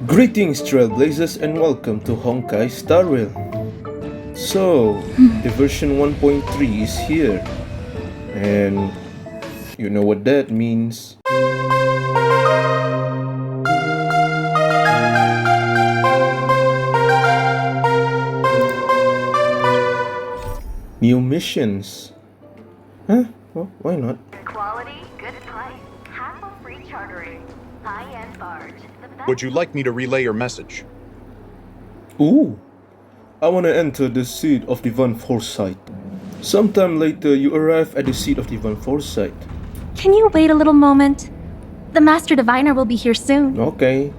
Greetings, Trailblazers, and welcome to Honkai Star Rail. So, the version 1.3 is here, and you know what that means. New missions. Huh? Well, why not? Quality, good price, hassle-free chartering, high-end barge. Would you like me to relay your message? Ooh, I want to enter the seat of Divine Foresight. Sometime later, you arrive at the seat of Divine Foresight. Can you wait a little moment? The Master Diviner will be here soon. Okay.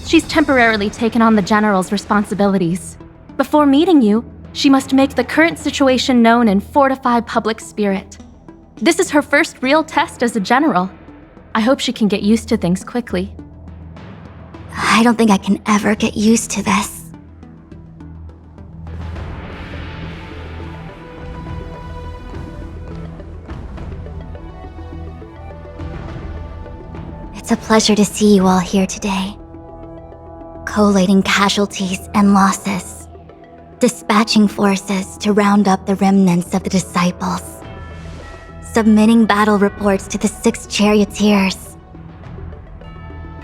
She's temporarily taken on the General's responsibilities. Before meeting you, she must make the current situation known and fortify public spirit. This is her first real test as a General. I hope she can get used to things quickly. I don't think I can ever get used to this. It's a pleasure to see you all here today. Collating casualties and losses. Dispatching forces to round up the remnants of the disciples. Submitting battle reports to the 6 charioteers.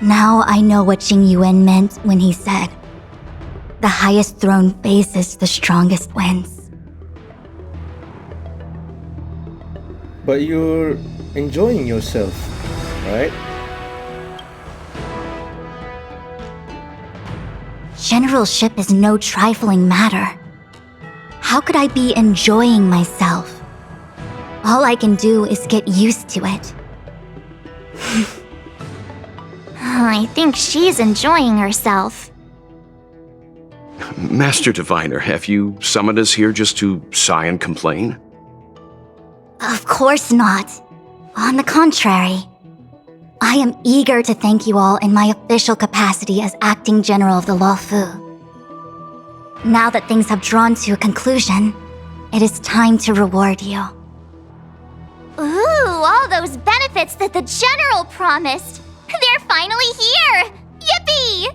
Now I know what Jing Yuan meant when he said, "The highest throne faces the strongest wins." But you're enjoying yourself, right? Generalship is no trifling matter. How could I be enjoying myself? All I can do is get used to it. I think she's enjoying herself. Master Diviner, have you summoned us here just to sigh and complain? Of course not. On the contrary. I am eager to thank you all in my official capacity as Acting General of the Luofu. Now that things have drawn to a conclusion, it is time to reward you. Ooh, all those benefits that the General promised! They're finally here! Yippee!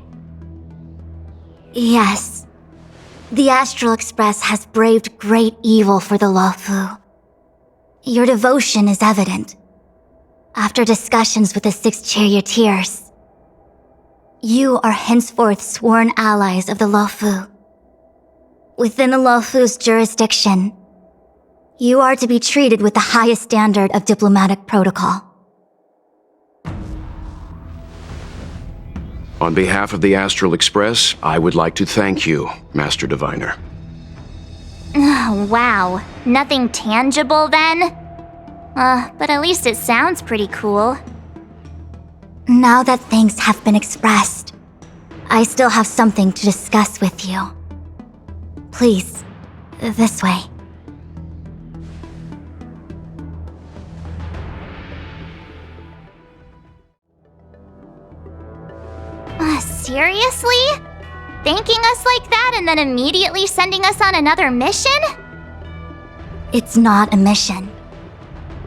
Yes. The Astral Express has braved great evil for the Luofu. Your devotion is evident. After discussions with the 6 charioteers, you are henceforth sworn allies of the Luofu. Within the Luofu's jurisdiction, you are to be treated with the highest standard of diplomatic protocol. On behalf of the Astral Express, I would like to thank you, Master Diviner. Wow, nothing tangible then? But at least it sounds pretty cool. Now that things have been expressed, I still have something to discuss with you. Please, this way. Seriously? Thanking us like that and then immediately sending us on another mission? It's not a mission.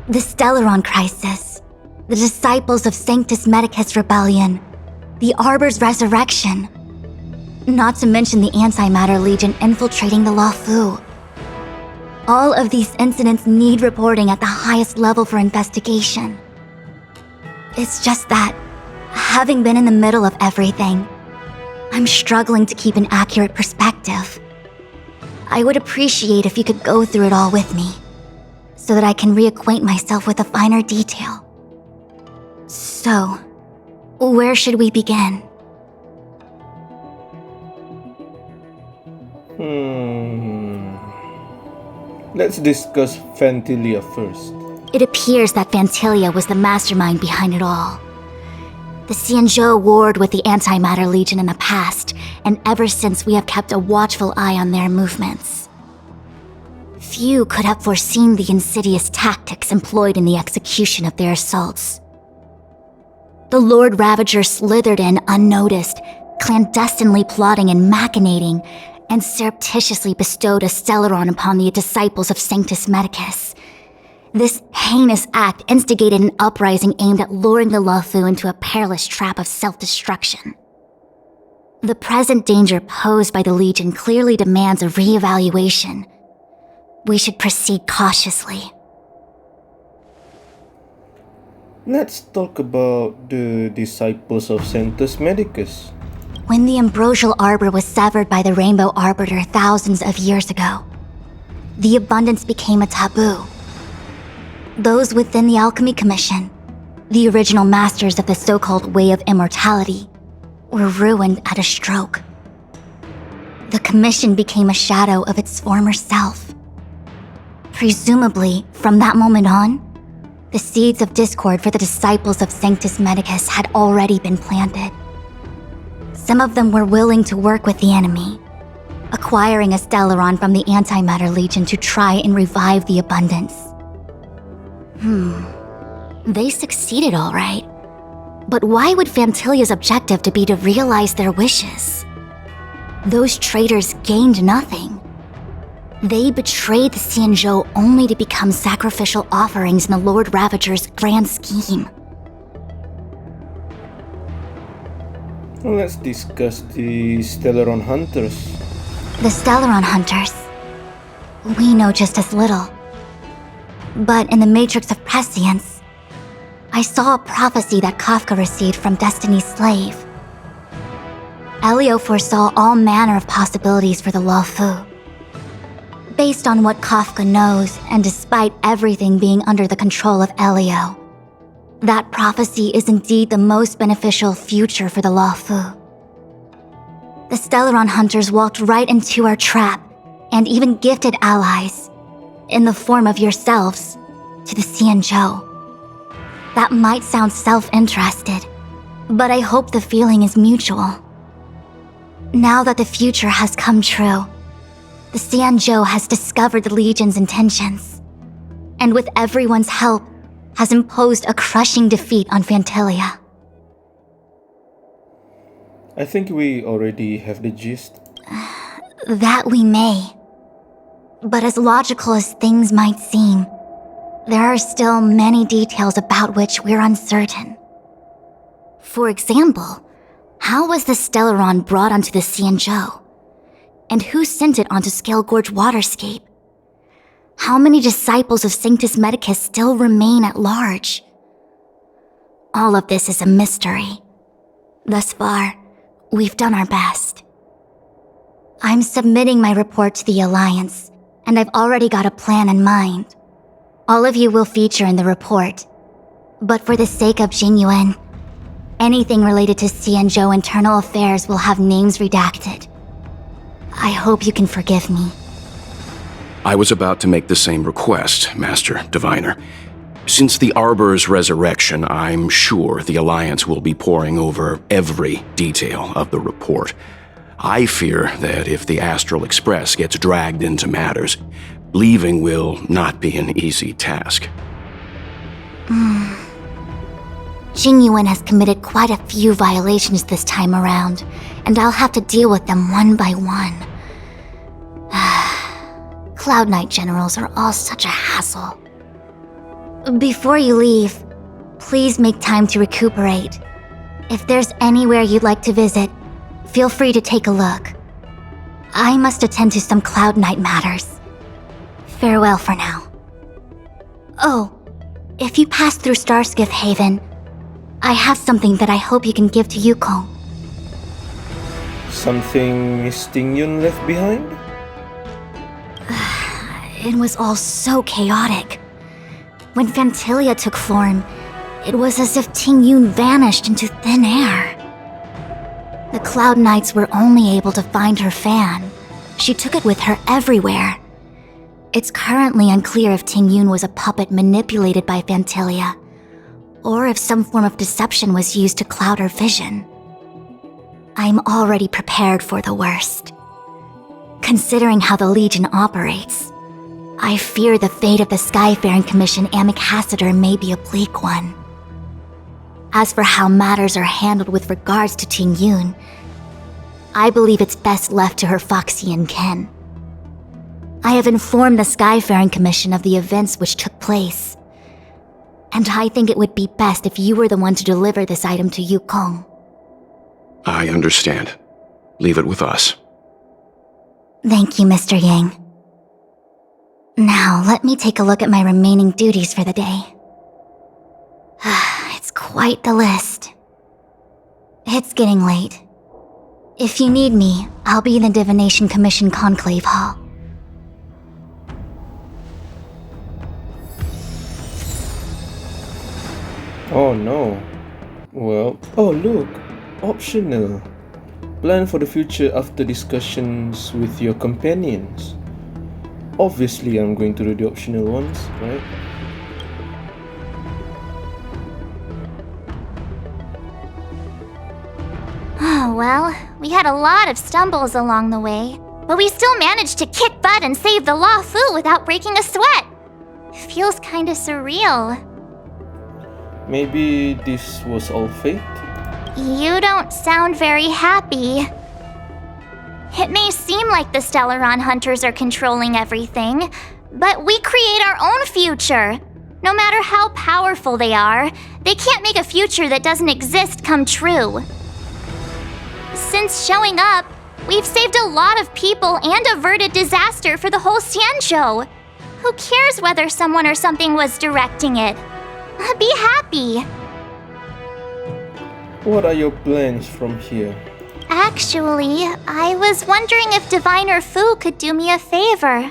The Stellaron Crisis, the Disciples of Sanctus Medicus Rebellion, the Arbor's Resurrection, not to mention the Antimatter Legion infiltrating the Luofu. All of these incidents need reporting at the highest level for investigation. It's just that, having been in the middle of everything, I'm struggling to keep an accurate perspective. I would appreciate if you could go through it all with me, so that I can reacquaint myself with a finer detail. So, where should we begin? Let's discuss Fantilia first. It appears that Fantilia was the mastermind behind it all. The Xianzhou warred with the Antimatter Legion in the past, and ever since we have kept a watchful eye on their movements. Few could have foreseen the insidious tactics employed in the execution of their assaults. The Lord Ravager slithered in unnoticed, clandestinely plotting and machinating, and surreptitiously bestowed a Stellaron upon the disciples of Sanctus Medicus. This heinous act instigated an uprising aimed at luring the Luofu into a perilous trap of self-destruction. The present danger posed by the Legion clearly demands a re-evaluation. We should proceed cautiously. Let's talk about the disciples of Sanctus Medicus. When the ambrosial arbor was severed by the Rainbow Arbiter thousands of years ago, the abundance became a taboo. Those within the Alchemy Commission, the original masters of the so-called Way of Immortality, were ruined at a stroke. The Commission became a shadow of its former self. Presumably, from that moment on, the seeds of discord for the disciples of Sanctus Medicus had already been planted. Some of them were willing to work with the enemy, acquiring a Stellaron from the Antimatter Legion to try and revive the abundance. They succeeded all right. But why would Fantilia's objective to be to realize their wishes? Those traitors gained nothing. They betrayed the Xianzhou only to become sacrificial offerings in the Lord Ravager's grand scheme. Let's discuss the Stellaron Hunters. The Stellaron Hunters. We know just as little. But in the Matrix of Prescience, I saw a prophecy that Kafka received from Destiny's slave. Elio foresaw all manner of possibilities for the Luofu. Based on what Kafka knows, and despite everything being under the control of Elio, that prophecy is indeed the most beneficial future for the Luofu. The Stellaron Hunters walked right into our trap, and even gifted allies, in the form of yourselves, to the Xianzhou. That might sound self-interested, but I hope the feeling is mutual. Now that the future has come true, the Xianzhou has discovered the Legion's intentions, and with everyone's help, has imposed a crushing defeat on Fantilia. I think we already have the gist. That we may. But as logical as things might seem, there are still many details about which we're uncertain. For example, how was the Stellaron brought onto the Xianzhou? And who sent it onto Scale Gorge Waterscape? How many disciples of Sanctus Medicus still remain at large? All of this is a mystery. Thus far, we've done our best. I'm submitting my report to the Alliance, and I've already got a plan in mind. All of you will feature in the report. But for the sake of Jingyuan, anything related to Xianzhou internal affairs will have names redacted. I hope you can forgive me. I was about to make the same request, Master Diviner. Since the Arbor's resurrection, I'm sure the Alliance will be poring over every detail of the report. I fear that if the Astral Express gets dragged into matters, leaving will not be an easy task. Jingyuan has committed quite a few violations this time around, and I'll have to deal with them one by one. Cloud Knight generals are all such a hassle. Before you leave, please make time to recuperate. If there's anywhere you'd like to visit, feel free to take a look. I must attend to some Cloud Knight matters. Farewell for now. Oh, if you pass through Starskiff Haven, I have something that I hope you can give to Yukong. Something Miss Tingyun left behind? It was all so chaotic. When Fantilia took form, it was as if Tingyun vanished into thin air. The Cloud Knights were only able to find her fan. She took it with her everywhere. It's currently unclear if Tingyun was a puppet manipulated by Fantilia, or if some form of deception was used to cloud her vision. I'm already prepared for the worst. Considering how the Legion operates, I fear the fate of the Skyfaring Commission Ambassador may be a bleak one. As for how matters are handled with regards to Tingyun, I believe it's best left to her Foxian kin. I have informed the Skyfaring Commission of the events which took place. And I think it would be best if you were the one to deliver this item to Yukong. I understand. Leave it with us. Thank you, Mr. Yang. Now, let me take a look at my remaining duties for the day. It's quite the list. It's getting late. If you need me, I'll be in the Divination Commission Conclave Hall. Oh no. Well, oh look, optional. Plan for the future after discussions with your companions. Obviously, I'm going to do the optional ones, right? Oh, well, we had a lot of stumbles along the way, but we still managed to kick butt and save the Luofu without breaking a sweat. It feels kinda surreal. Maybe this was all fate? You don't sound very happy. It may seem like the Stellaron hunters are controlling everything, but we create our own future. No matter how powerful they are, they can't make a future that doesn't exist come true. Since showing up, we've saved a lot of people and averted disaster for the whole Xianzhou. Who cares whether someone or something was directing it? Be happy. What are your plans from here? Actually, I was wondering if Diviner Fu could do me a favor.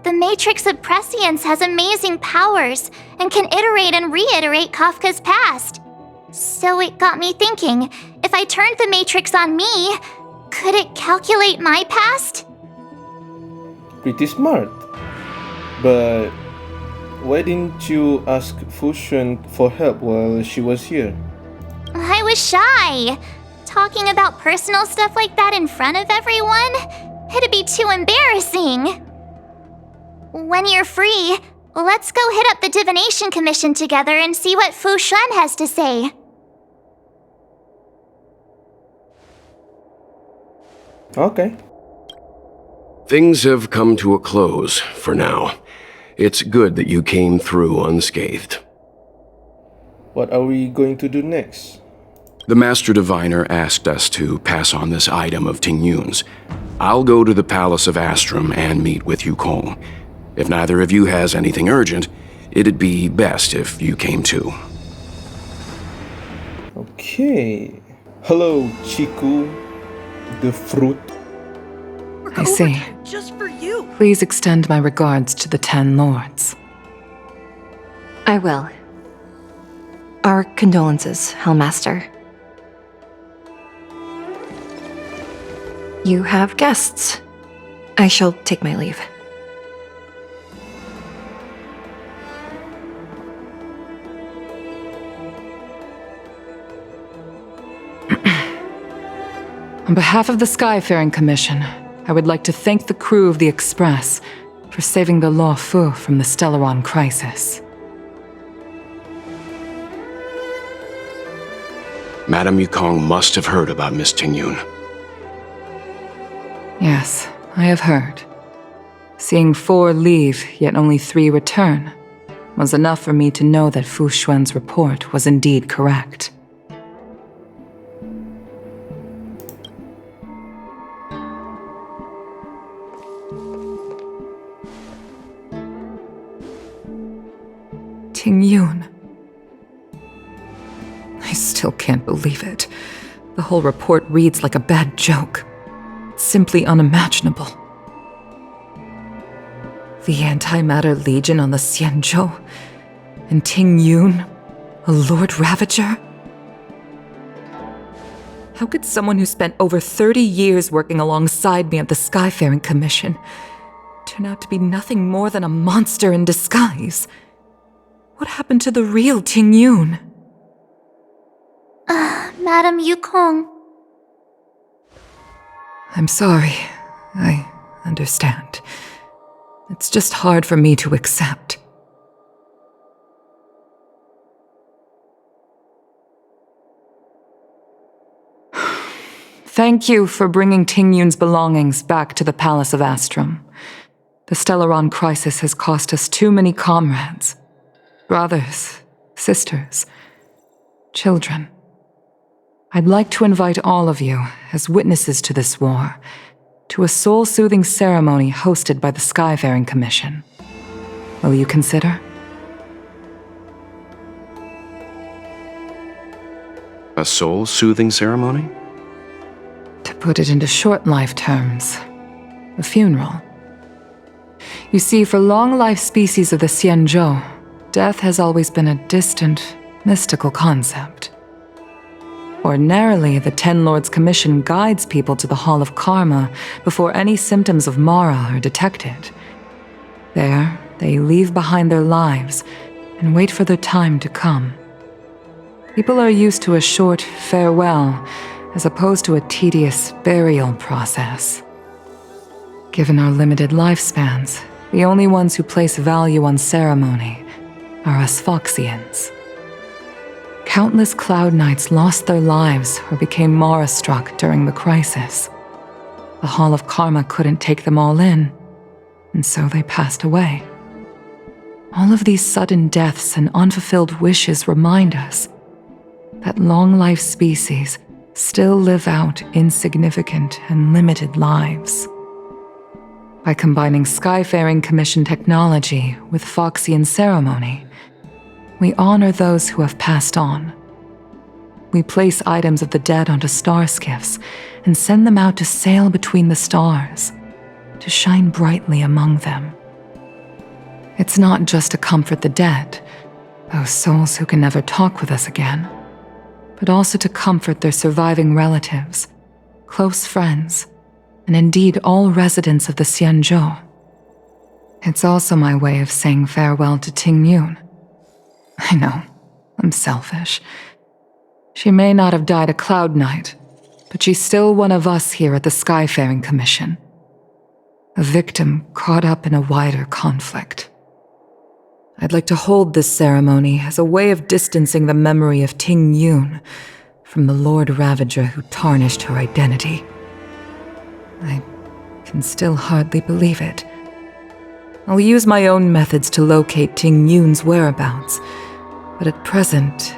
The Matrix of Prescience has amazing powers and can iterate and reiterate Kafka's past. So it got me thinking, if I turned the Matrix on me, could it calculate my past? Pretty smart. But why didn't you ask Fushun for help while she was here? I was shy. Talking about personal stuff like that in front of everyone? It'd be too embarrassing. When you're free, let's go hit up the Divination Commission together and see what Fu Xuan has to say. Okay. Things have come to a close for now. It's good that you came through unscathed. What are we going to do next? The Master Diviner asked us to pass on this item of Ting Yun's. I'll go to the Palace of Astrum and meet with Yukong. If neither of you has anything urgent, it'd be best if you came too. Okay. Hello, Chiku. The fruit. I see. Just for you. Please extend my regards to the 10 lords. I will. Our condolences, Hellmaster. You have guests. I shall take my leave. On behalf of the Skyfaring Commission, I would like to thank the crew of the Express for saving the Luofu from the Stellaron crisis. Madame Yukong must have heard about Miss Ting Yun. Yes, I have heard. Seeing 4 leave, yet only 3 return, was enough for me to know that Fu Xuan's report was indeed correct. Ting Yun. I still can't believe it. The whole report reads like a bad joke. It's simply unimaginable. The Antimatter Legion on the Xianzhou, and Ting Yun, a Lord Ravager? How could someone who spent over 30 years working alongside me at the Skyfaring Commission turn out to be nothing more than a monster in disguise? What happened to the real Ting Yun? Madame Yukong. I'm sorry. I understand. It's just hard for me to accept. Thank you for bringing Ting Yun's belongings back to the Palace of Astrum. The Stellaron crisis has cost us too many comrades. Brothers, sisters, children. I'd like to invite all of you, as witnesses to this war, to a soul-soothing ceremony hosted by the Skyfaring Commission. Will you consider? A soul-soothing ceremony? To put it into short life terms, a funeral. You see, for long-life species of the Xianzhou, death has always been a distant, mystical concept. Ordinarily, the Ten Lords Commission guides people to the Hall of Karma before any symptoms of Mara are detected. There, they leave behind their lives and wait for their time to come. People are used to a short farewell as opposed to a tedious burial process. Given our limited lifespans, the only ones who place value on ceremony are us Foxians. Countless Cloud Knights lost their lives or became Mara-struck during the crisis. The Hall of Karma couldn't take them all in, and so they passed away. All of these sudden deaths and unfulfilled wishes remind us that long-life species still live out insignificant and limited lives. By combining Skyfaring Commission technology with Foxian ceremony, we honor those who have passed on. We place items of the dead onto star skiffs and send them out to sail between the stars, to shine brightly among them. It's not just to comfort the dead, those souls who can never talk with us again, but also to comfort their surviving relatives, close friends, and indeed all residents of the Xianzhou. It's also my way of saying farewell to Ting Yun. I know, I'm selfish. She may not have died a Cloud Knight, but she's still one of us here at the Skyfaring Commission. A victim caught up in a wider conflict. I'd like to hold this ceremony as a way of distancing the memory of Ting Yun from the Lord Ravager who tarnished her identity. I can still hardly believe it. I'll use my own methods to locate Ting Yun's whereabouts, but at present,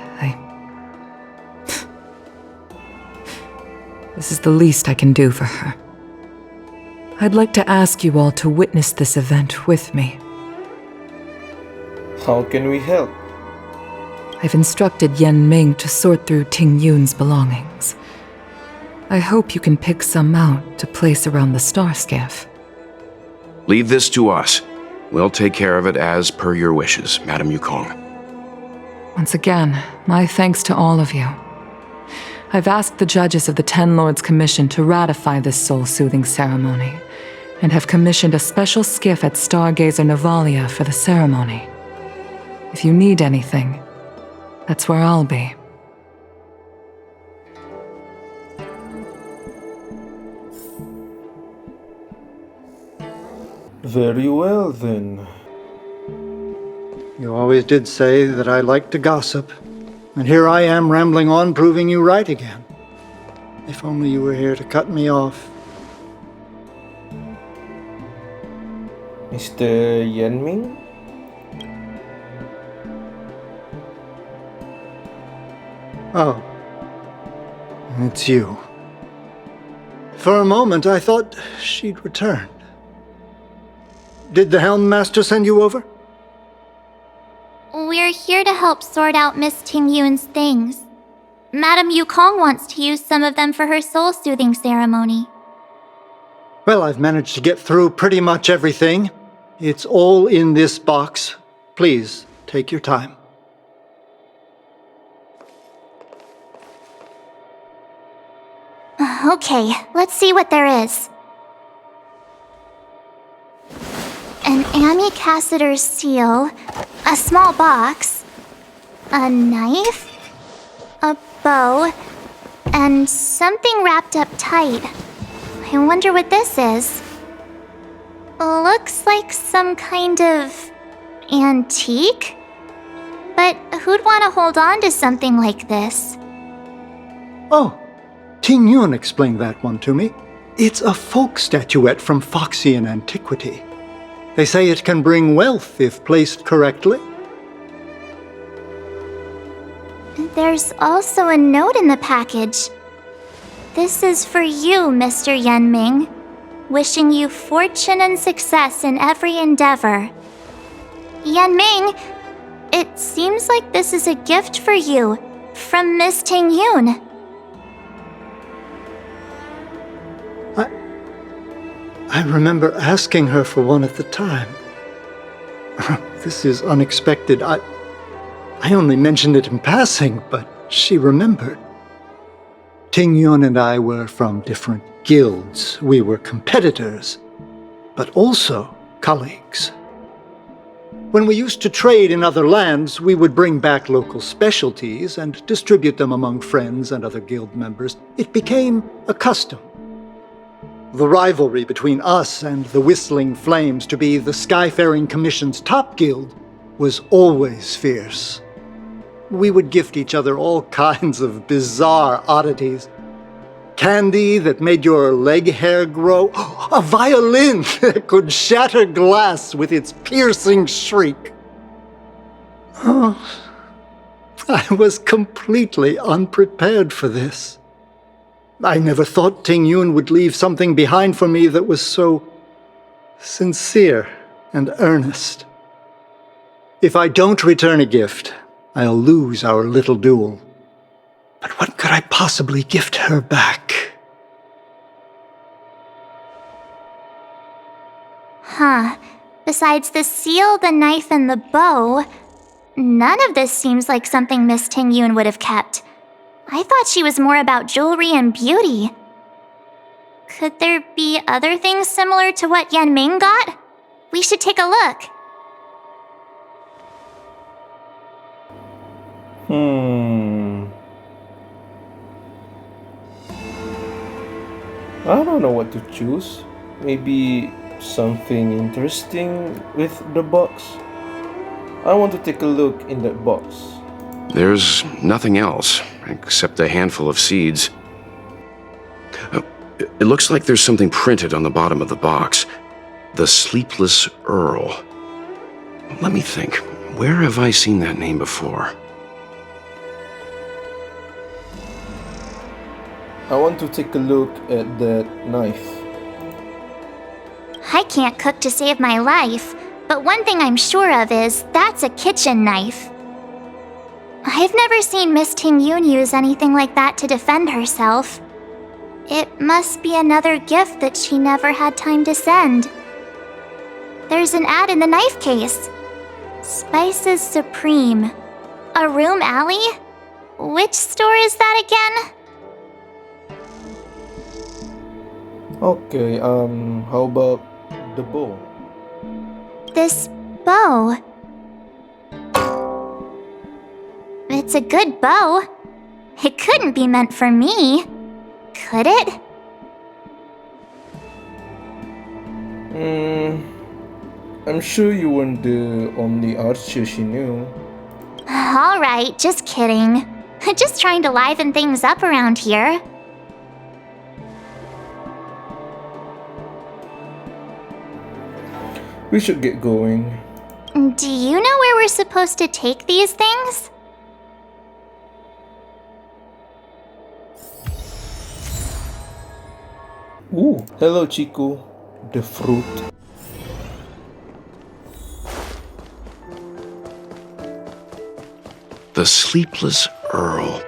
This is the least I can do for her. I'd like to ask you all to witness this event with me. How can we help? I've instructed Yen Ming to sort through Ting Yun's belongings. I hope you can pick some out to place around the star skiff. Leave this to us. We'll take care of it as per your wishes, Madame Yukong. Once again, my thanks to all of you. I've asked the judges of the Ten Lords Commission to ratify this soul-soothing ceremony, and have commissioned a special skiff at Stargazer Navalia for the ceremony. If you need anything, that's where I'll be. Very well, then. You always did say that I like to gossip, and here I am rambling on, proving you right again. If only you were here to cut me off. Mr. Yanming? Oh, it's you. For a moment, I thought she'd returned. Did the Helm Master send you over? We're here to help sort out Miss Ting Yun's things. Madame Yukong wants to use some of them for her soul-soothing ceremony. Well, I've managed to get through pretty much everything. It's all in this box. Please, take your time. Okay, let's see what there is. An Amicassator's seal, a small box, a knife, a bow, and something wrapped up tight. I wonder what this is. Looks like some kind of antique? But who'd want to hold on to something like this? Oh, Ting Yun explained that one to me. It's a folk statuette from Foxian antiquity. They say it can bring wealth if placed correctly. There's also a note in the package. This is for you, Mr. Yenming. Wishing you fortune and success in every endeavor. Yenming, it seems like this is a gift for you from Miss Tingyun. I remember asking her for one at the time. This is unexpected. I only mentioned it in passing, but she remembered. Tingyun and I were from different guilds. We were competitors, but also colleagues. When we used to trade in other lands, we would bring back local specialties and distribute them among friends and other guild members. It became a custom. The rivalry between us and the Whistling Flames to be the Skyfaring Commission's top guild was always fierce. We would gift each other all kinds of bizarre oddities. Candy that made your leg hair grow. A violin that could shatter glass with its piercing shriek. Oh, I was completely unprepared for this. I never thought Tingyun would leave something behind for me that was so sincere and earnest. If I don't return a gift, I'll lose our little duel. But what could I possibly gift her back? Huh. Besides the seal, the knife, and the bow, none of this seems like something Miss Tingyun would have kept. I thought she was more about jewelry and beauty. Could there be other things similar to what Yenming got? We should take a look. I don't know what to choose. Maybe something interesting with the box. I want to take a look in that box. There's nothing else, except a handful of seeds. It looks like there's something printed on the bottom of the box. The Sleepless Earl. Let me think. Where have I seen that name before? I want to take a look at that knife. I can't cook to save my life, but one thing I'm sure of is that's a kitchen knife. I've never seen Miss Tingyun use anything like that to defend herself. It must be another gift that she never had time to send. There's an ad in the knife case. Spices Supreme. A room alley? Which store is that again? Okay, how about the bow? This bow. It's a good bow. It couldn't be meant for me, could it? I'm sure you weren't the only archer she knew. Alright, just kidding. Just trying to liven things up around here. We should get going. Do you know where we're supposed to take these things? Ooh, hello Chico. The fruit. The Sleepless Earl.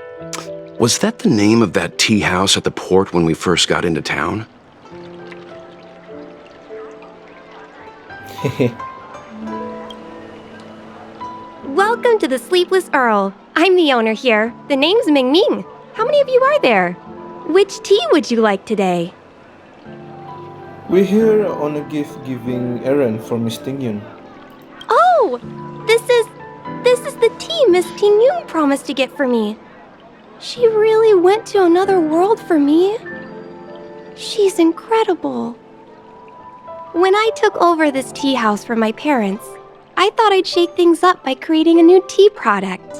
Was that the name of that tea house at the port when we first got into town? Welcome to the Sleepless Earl. I'm the owner here. The name's Ming Ming. How many of you are there? Which tea would you like today? We're here on a gift-giving errand for Miss Tingyun. Oh! This is the tea Miss Tingyun promised to get for me. She really went to another world for me. She's incredible. When I took over this tea house from my parents, I thought I'd shake things up by creating a new tea product.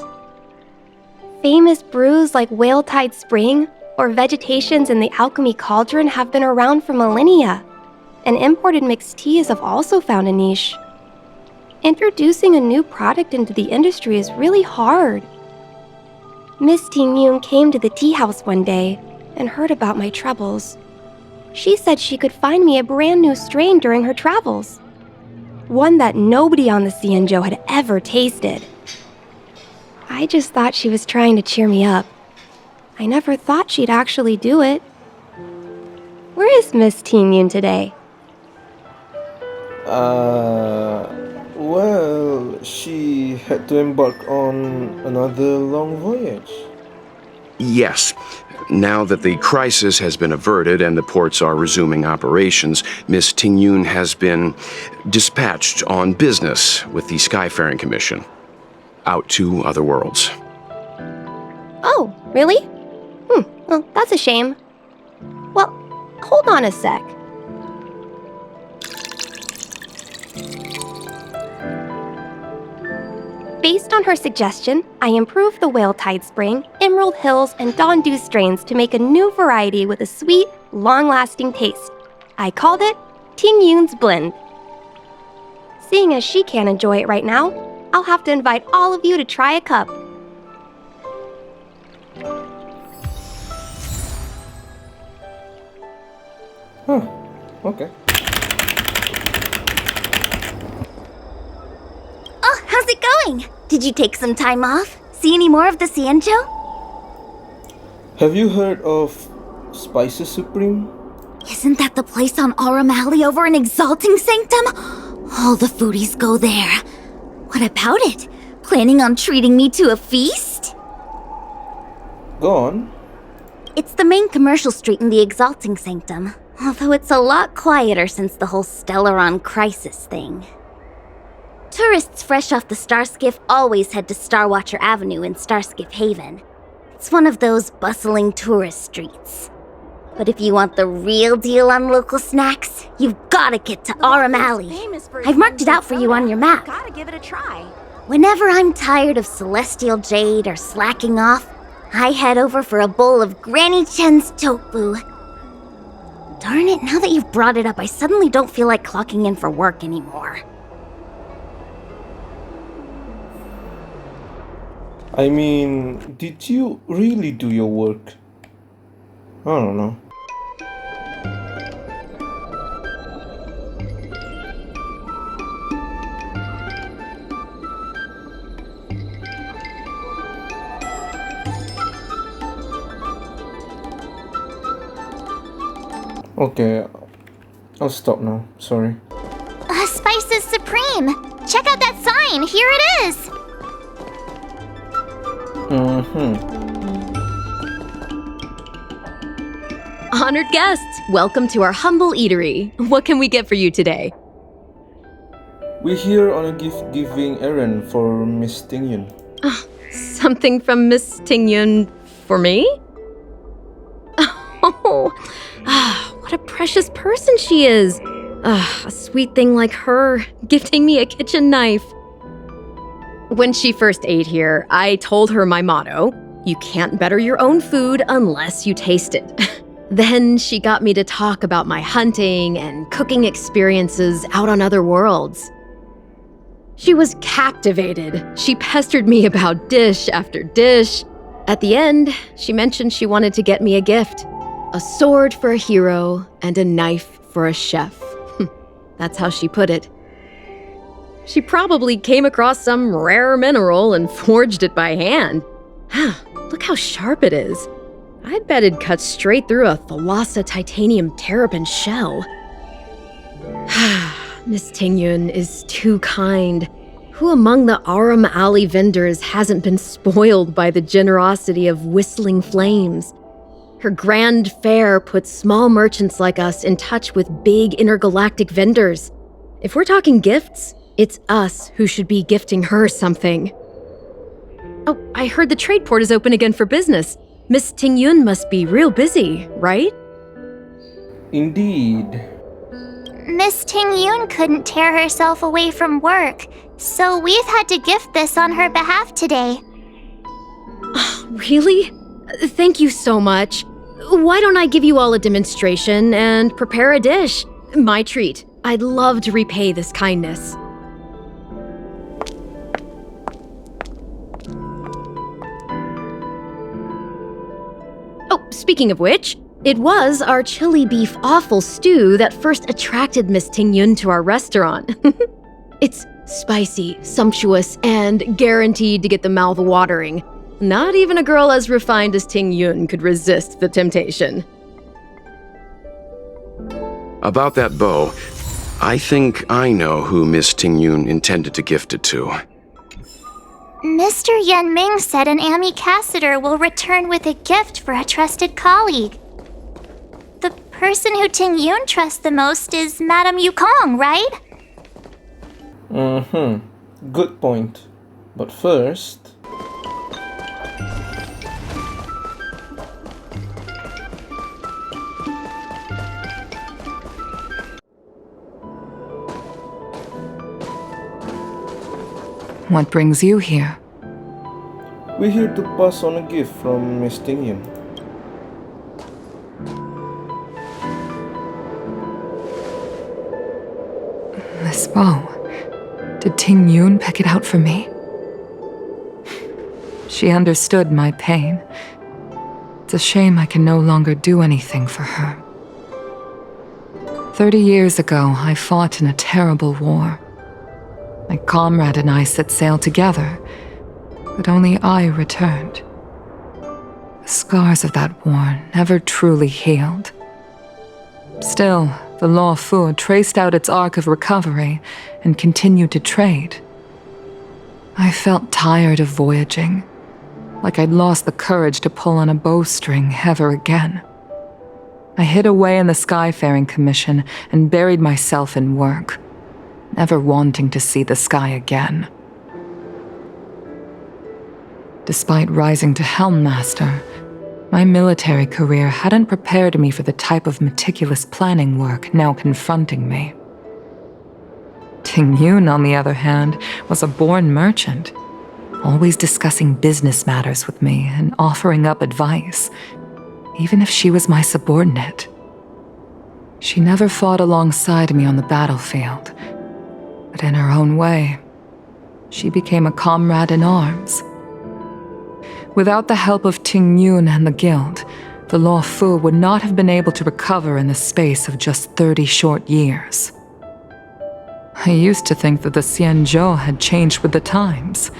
Famous brews like Whale Tide Spring or Vegetations in the Alchemy Cauldron have been around for millennia. and imported mixed teas have also found a niche. Introducing a new product into the industry is really hard. Miss Ting Yun came to the tea house one day and heard about my troubles. She said she could find me a brand new strain during her travels. One that nobody on the Xianzhou had ever tasted. I just thought she was trying to cheer me up. I never thought she'd actually do it. Where is Miss Ting Yun today? Well, she had to embark on another long voyage. Yes. Now that the crisis has been averted and the ports are resuming operations, Miss Tingyun has been dispatched on business with the Skyfaring Commission. Out to other worlds. Oh, really? Well, that's a shame. Well, hold on a sec. Based on her suggestion, I improved the Whale Tide Spring, Emerald Hills, and Dawn Dew strains to make a new variety with a sweet, long-lasting taste. I called it Ting Yun's Blend. Seeing as she can't enjoy it right now, I'll have to invite all of you to try a cup. Okay. Oh, how's it going? Did you take some time off? See any more of the Xianzhou? Have you heard of Spices Supreme? Isn't that the place on Aurum Alley over in Exalting Sanctum? All the foodies go there. What about it? Planning on treating me to a feast? Go on. It's the main commercial street in the Exalting Sanctum, although it's a lot quieter since the whole Stellaron crisis thing. Tourists fresh off the Starskiff always head to Starwatcher Avenue in Starskiff Haven. It's one of those bustling tourist streets. But if you want the real deal on local snacks, you've gotta get to Aurum Alley. I've marked it out for you on your map. Gotta give it a try. Whenever I'm tired of Celestial Jade or slacking off, I head over for a bowl of Granny Chen's tofu. Darn it, now that you've brought it up, I suddenly don't feel like clocking in for work anymore. I mean, did you really do your work? I don't know. Okay, I'll stop now. Sorry. Spices Supreme! Check out that sign! Here it is! Honored guests, welcome to our humble eatery. What can we get for you today? We're here on a gift-giving errand for Miss Tingyun. Something from Miss Tingyun for me? Oh, what a precious person she is. A sweet thing like her, gifting me a kitchen knife. When she first ate here, I told her my motto, you can't better your own food unless you taste it. Then she got me to talk about my hunting and cooking experiences out on other worlds. She was captivated. She pestered me about dish after dish. At the end, she mentioned she wanted to get me a gift. A sword for a hero and a knife for a chef. That's how she put it. She probably came across some rare mineral and forged it by hand. Look how sharp it is. I'd bet it'd cut straight through a Thalassa titanium terrapin shell. Miss Tingyun is too kind. Who among the Aurum Alley vendors hasn't been spoiled by the generosity of whistling flames? Her grand fare puts small merchants like us in touch with big intergalactic vendors. If we're talking gifts, it's us who should be gifting her something. Oh, I heard the trade port is open again for business. Miss Tingyun must be real busy, right? Indeed. Miss Tingyun couldn't tear herself away from work, so we've had to gift this on her behalf today. Really? Thank you so much. Why don't I give you all a demonstration and prepare a dish? My treat. I'd love to repay this kindness. Oh, speaking of which, it was our chili beef offal stew that first attracted Miss Tingyun to our restaurant. It's spicy, sumptuous, and guaranteed to get the mouth watering. Not even a girl as refined as Tingyun could resist the temptation. About that bow, I think I know who Miss Tingyun intended to gift it to. Mr. Yan Ming said an ambassador will return with a gift for a trusted colleague. The person who Ting Yun trusts the most is Madame Yukong, right? Good point. But first... What brings you here? we're here to pass on a gift from Miss Tingyun. This bow. Did Ting Yun pick it out for me? She understood my pain. It's a shame I can no longer do anything for her. 30 years ago, I fought in a terrible war. My comrade and I set sail together, but only I returned. The scars of that war never truly healed. Still, the Luofu traced out its arc of recovery and continued to trade. I felt tired of voyaging, like I'd lost the courage to pull on a bowstring ever again. I hid away in the Skyfaring Commission and buried myself in work, never wanting to see the sky again. Despite rising to Helm Master, my military career hadn't prepared me for the type of meticulous planning work now confronting me. Ting Yun, on the other hand, was a born merchant, always discussing business matters with me and offering up advice, even if she was my subordinate. She never fought alongside me on the battlefield, but in her own way, she became a comrade in arms. Without the help of Ting Yun and the Guild, the Luofu would not have been able to recover in the space of just 30 short years. I used to think that the Xianzhou had changed with the times.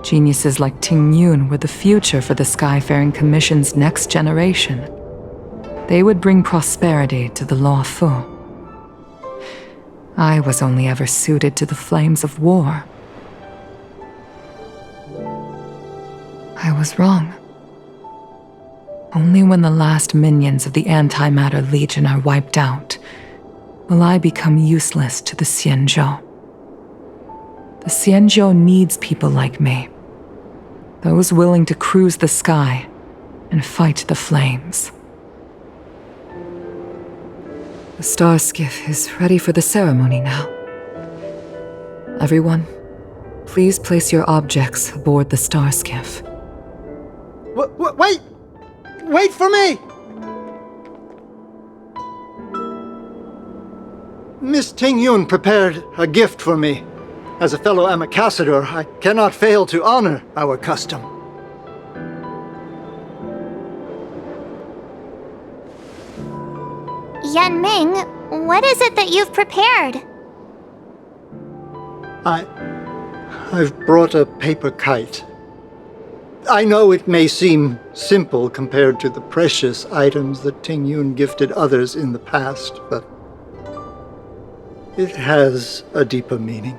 Geniuses like Ting Yun were the future for the Skyfaring Commission's next generation. They would bring prosperity to the Luofu. I was only ever suited to the flames of war. I was wrong. Only when the last minions of the Antimatter Legion are wiped out will I become useless to the Xianzhou. The Xianzhou needs people like me, those willing to cruise the sky and fight the flames. The star skiff is ready for the ceremony now. Everyone, please place your objects aboard the star skiff. Wait! Wait for me! Miss Ting Yun prepared a gift for me. As a fellow ambassador, I cannot fail to honor our custom. Yan Ming, what is it that you've prepared? I've brought a paper kite. I know it may seem simple compared to the precious items that Ting Yun gifted others in the past, but it has a deeper meaning.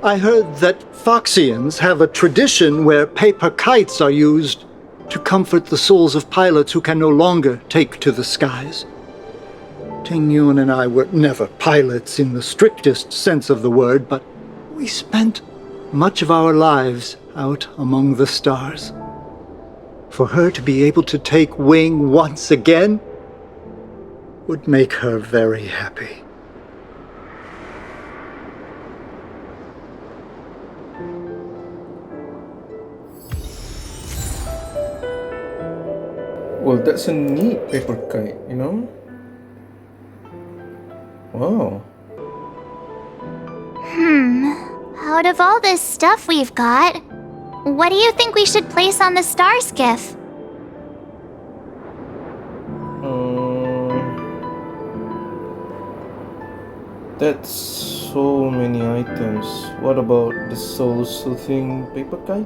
I heard that Foxians have a tradition where paper kites are used to comfort the souls of pilots who can no longer take to the skies. Ting Yun and I were never pilots in the strictest sense of the word, but we spent much of our lives out among the stars. For her to be able to take wing once again would make her very happy. Well, that's a neat paper kite, you know? Wow. Out of all this stuff we've got, what do you think we should place on the star skiff? That's so many items. What about the soul-soothing paper kite?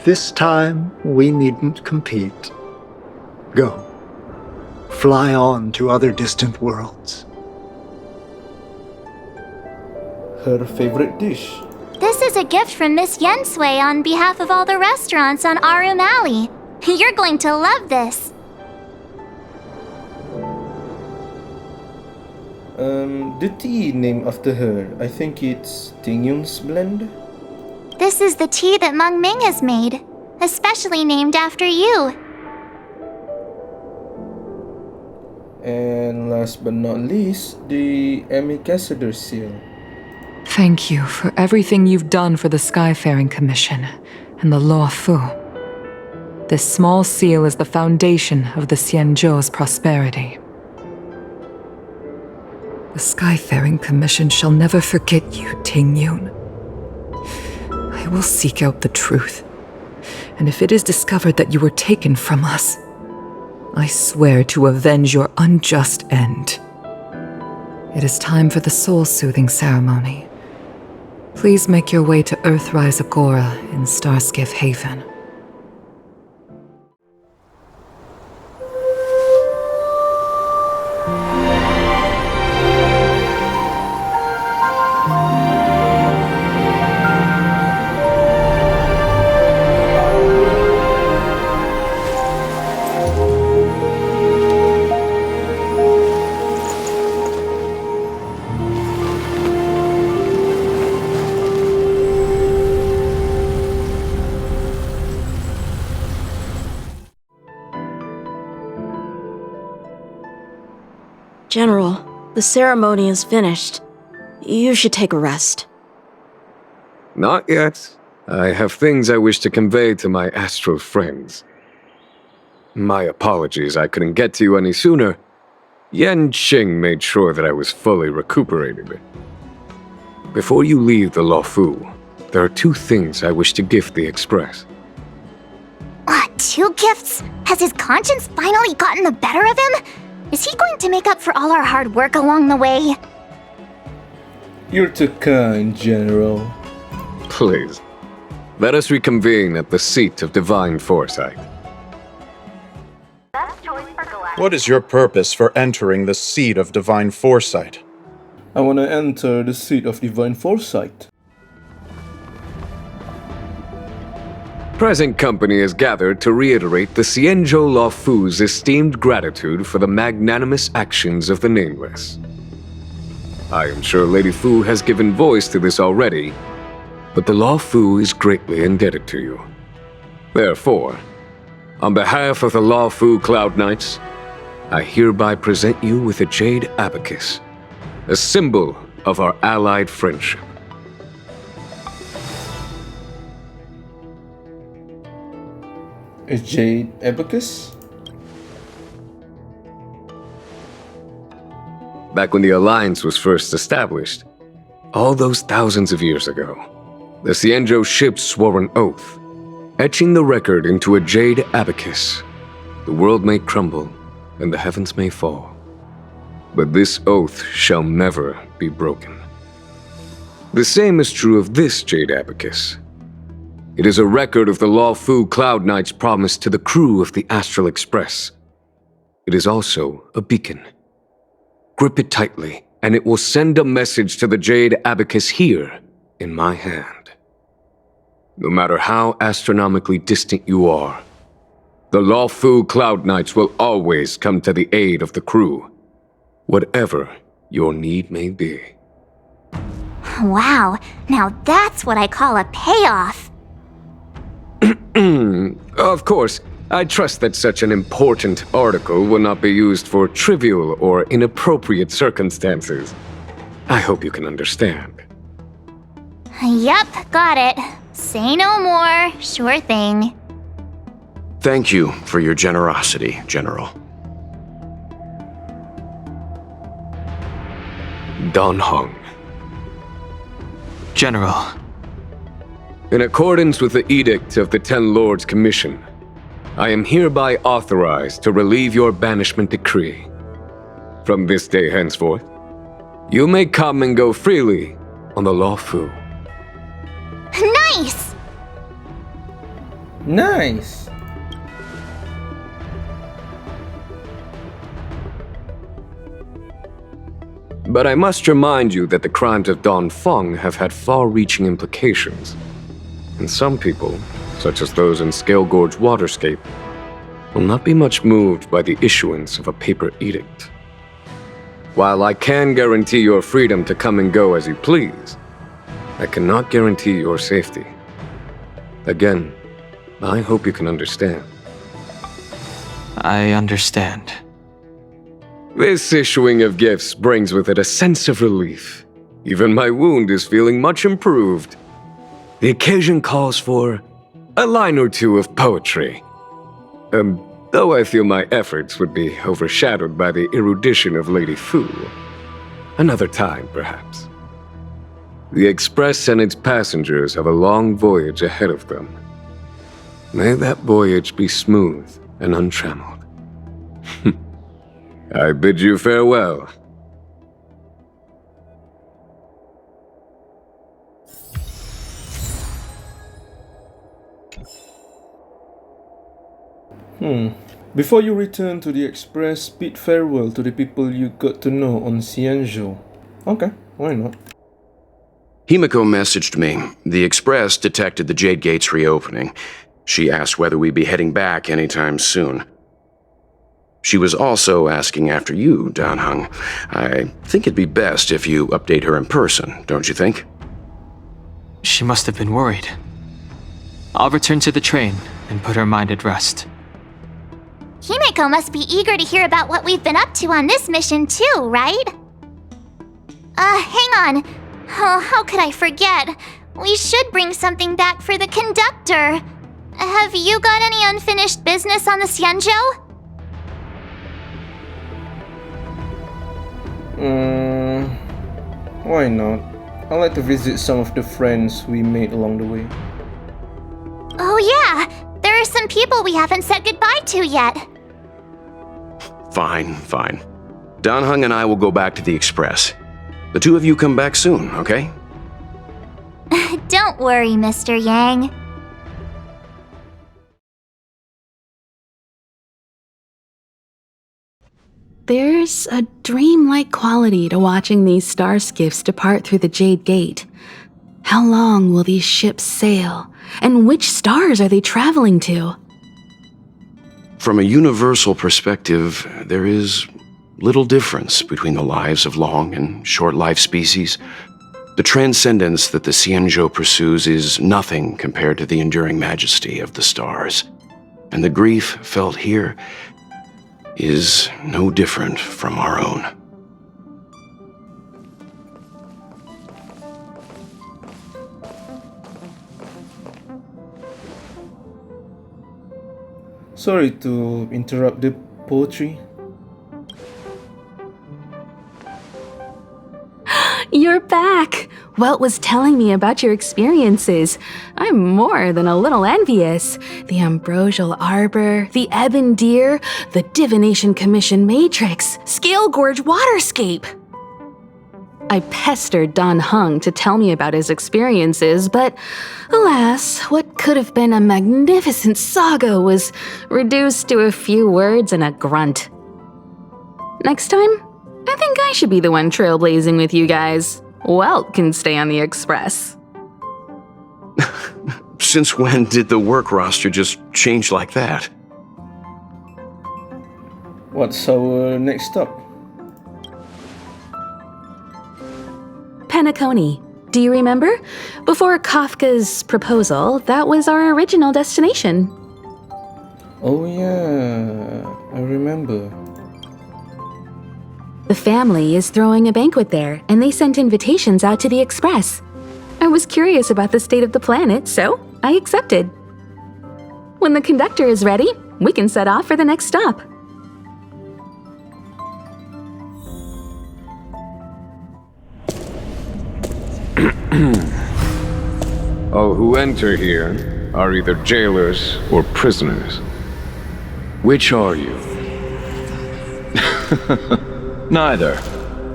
This time, we needn't compete. Go. Fly on to other distant worlds. Her favorite dish. This is a gift from Miss Yensui on behalf of all the restaurants on Arum Alley. You're going to love this. The tea named after her. I think it's Tingyun's blend. This is the tea that Meng Ming has made, especially named after you. And last but not least, the Ambassador seal. Thank you for everything you've done for the Skyfaring Commission and the Luofu. This small seal is the foundation of the Xianzhou's prosperity. The Skyfaring Commission shall never forget you, Tingyun. I will seek out the truth, and if it is discovered that you were taken from us, I swear to avenge your unjust end. It is time for the soul-soothing ceremony. Please make your way to Earthrise Agora in Starskiff Haven. General, the ceremony is finished. You should take a rest. Not yet. I have things I wish to convey to my astral friends. My apologies, I couldn't get to you any sooner. Yan Qing made sure that I was fully recuperated. Before you leave the Luofu, there are two things I wish to gift the Express. Two gifts? Has his conscience finally gotten the better of him? Is he going to make up for all our hard work along the way? You're too kind, General. Please, let us reconvene at the seat of divine foresight. Best choice for Galactic. What is your purpose for entering the seat of divine foresight? I want to enter the seat of divine foresight. Present company is gathered to reiterate the Xianzhou Luofu's esteemed gratitude for the magnanimous actions of the Nameless. I am sure Lady Fu has given voice to this already, but the Luofu is greatly indebted to you. Therefore, on behalf of the Luofu Cloud Knights, I hereby present you with a jade abacus, a symbol of our allied friendship. A jade abacus? Back when the Alliance was first established, all those thousands of years ago, the Xianzhou ships swore an oath, etching the record into a jade abacus. The world may crumble, and the heavens may fall, but this oath shall never be broken. The same is true of this jade abacus. It is a record of the Luofu Cloud Knight's promise to the crew of the Astral Express. It is also a beacon. Grip it tightly, and it will send a message to the jade abacus here in my hand. No matter how astronomically distant you are, the Luofu Cloud Knights will always come to the aid of the crew, whatever your need may be. Wow, now that's what I call a payoff. Of course, I trust that such an important article will not be used for trivial or inappropriate circumstances. I hope you can understand. Yep, got it. Say no more. Sure thing. Thank you for your generosity, General. Don Hong. General. In accordance with the Edict of the Ten Lords Commission, I am hereby authorized to relieve your banishment decree. From this day henceforth, you may come and go freely on the Luofu. Nice! Nice! But I must remind you that the crimes of Don Feng have had far-reaching implications. And some people, such as those in Scale Gorge Waterscape, will not be much moved by the issuance of a paper edict. While I can guarantee your freedom to come and go as you please, I cannot guarantee your safety. Again, I hope you can understand. I understand. This issuing of gifts brings with it a sense of relief. Even my wound is feeling much improved. The occasion calls for a line or two of poetry. Though I feel my efforts would be overshadowed by the erudition of Lady Fu. Another time, perhaps. The Express and its passengers have a long voyage ahead of them. May that voyage be smooth and untrammeled. I bid you farewell. Before you return to the Express, bid farewell to the people you got to know on Xianzhou. Okay, why not? Himiko messaged me. The Express detected the Jade Gates reopening. She asked whether we'd be heading back anytime soon. She was also asking after you, Dan Heng. I think it'd be best if you update her in person, don't you think? She must have been worried. I'll return to the train and put her mind at rest. Himeko must be eager to hear about what we've been up to on this mission too, right? Hang on. Oh, how could I forget? We should bring something back for the conductor. Have you got any unfinished business on the Xianzhou? Why not? I'd like to visit some of the friends we made along the way. Oh yeah, there are some people we haven't said goodbye to yet. Fine. Dan Heng and I will go back to the Express. The two of you come back soon, okay? Don't worry, Mr. Yang. There's a dreamlike quality to watching these star skiffs depart through the Jade Gate. How long will these ships sail? And which stars are they traveling to? From a universal perspective, there is little difference between the lives of long and short-lived species. The transcendence that the Xianzhou pursues is nothing compared to the enduring majesty of the stars. And the grief felt here is no different from our own. Sorry to interrupt the poetry. You're back! Welt was telling me about your experiences. I'm more than a little envious. The Ambrosial Arbor, the Ebon Deer, the Divination Commission Matrix, Scale Gorge Waterscape. I pestered Don Heng to tell me about his experiences, but alas, what could have been a magnificent saga was reduced to a few words and a grunt. Next time, I think I should be the one trailblazing with you guys. Welt can stay on the Express. Since when did the work roster just change like that? What's our next stop? Penacony. Do you remember? Before Kafka's proposal, that was our original destination. Oh yeah, I remember. The family is throwing a banquet there, and they sent invitations out to the Express. I was curious about the state of the planet, so I accepted. When the conductor is ready, we can set off for the next stop. All who enter here are either jailers or prisoners. Which are you? Neither.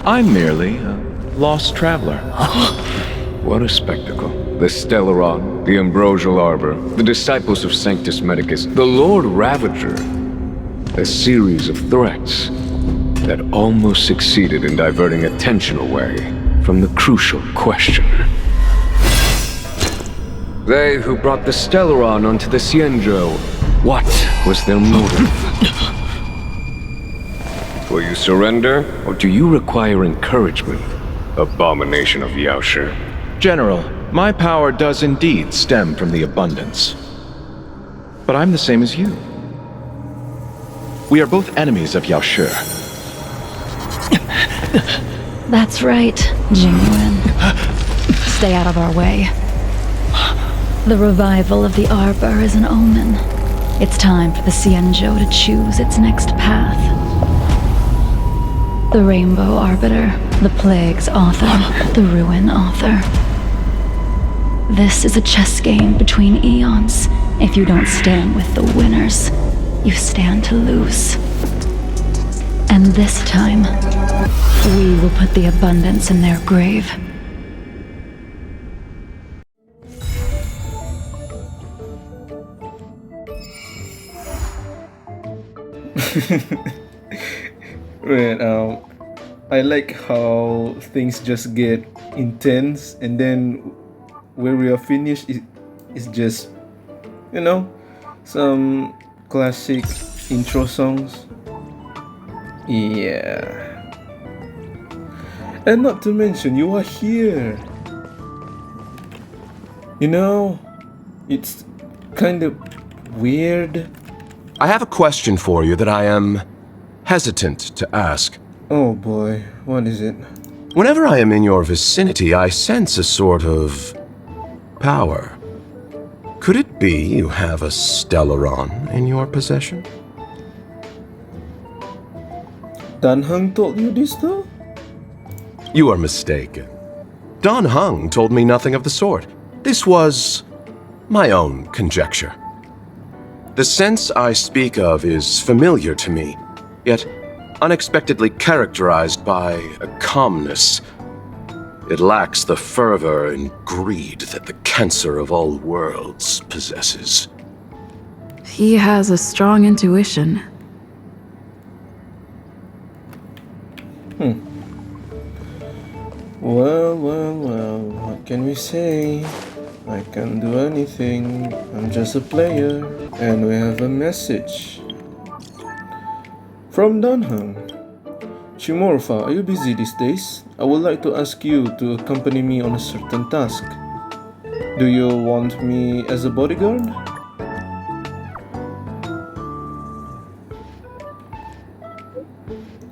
I'm merely a lost traveler. What a spectacle. The Stellaron, the Ambrosial Arbor, the disciples of Sanctus Medicus, the Lord Ravager. A series of threats that almost succeeded in diverting attention away from the crucial question. They who brought the Stellaron onto the Cienjo, what was their motive? Will you surrender, or do you require encouragement? Abomination of Yaoshi. General, my power does indeed stem from the abundance. But I'm the same as you. We are both enemies of Yaoshi. That's right, Jingyuan. Stay out of our way. The revival of the Arbor is an omen. It's time for the Cienjo to choose its next path. The Rainbow Arbiter, the Plague's author, the Ruin author. This is a chess game between eons. If you don't stand with the winners, you stand to lose. And this time, we will put the abundance in their grave. Right, I like how things just get intense, and then when we are finished, it's just, some classic intro songs. Yeah. And not to mention, you are here. It's kind of weird. I have a question for you that I am hesitant to ask. Oh boy, what is it? Whenever I am in your vicinity, I sense a sort of power. Could it be you have a Stellaron in your possession? Dan Heng told you this though? You are mistaken. Dan Heng told me nothing of the sort. This was my own conjecture. The sense I speak of is familiar to me, yet unexpectedly characterized by a calmness. It lacks the fervor and greed that the Cancer of all worlds possesses. He has a strong intuition. Well, what can we say? I can't do anything. I'm just a player. And we have a message from Dunham. Chimorpha, are you busy these days? I would like to ask you to accompany me on a certain task. Do you want me as a bodyguard?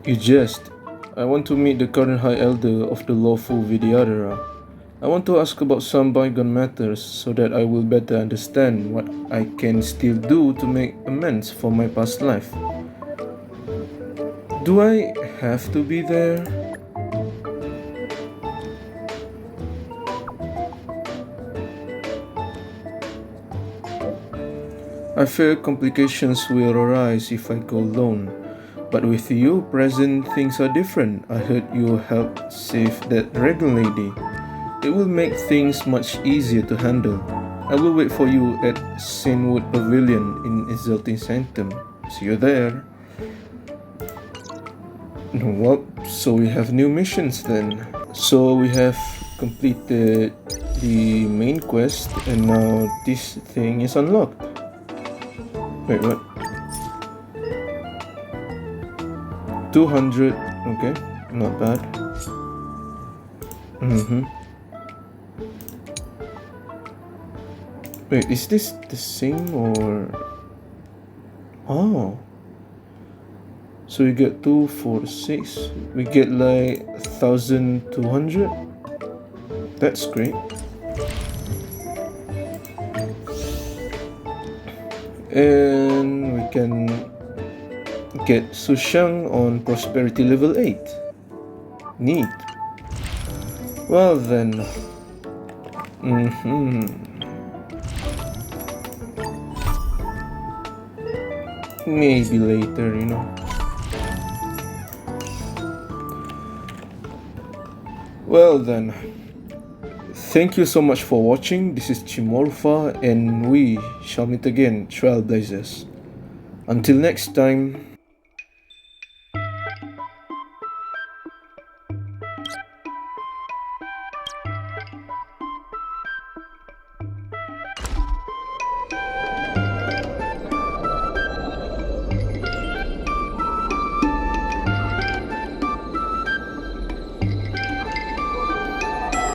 You jest. I want to meet the current High Elder of the Luofu Vidyadhara. I want to ask about some bygone matters so that I will better understand what I can still do to make amends for my past life. Do I have to be there? I fear complications will arise if I go alone. But with you present, things are different. I heard you helped save that dragon lady. It will make things much easier to handle. I will wait for you at Saintwood Pavilion in Exalting Sanctum. See you there. Well, so we have new missions then. So we have completed the main quest, and now this thing is unlocked. Wait, what? 200, okay, not bad. Wait, is this the same or... Oh. So we get 2, 4, 6. We get like 1,200. That's great. And we can get Sushang on Prosperity level 8. Neat. Well then, Maybe later, you know. Well then, thank you so much for watching. This is Chimorpha, and we shall meet again, Trailblazers. Until next time,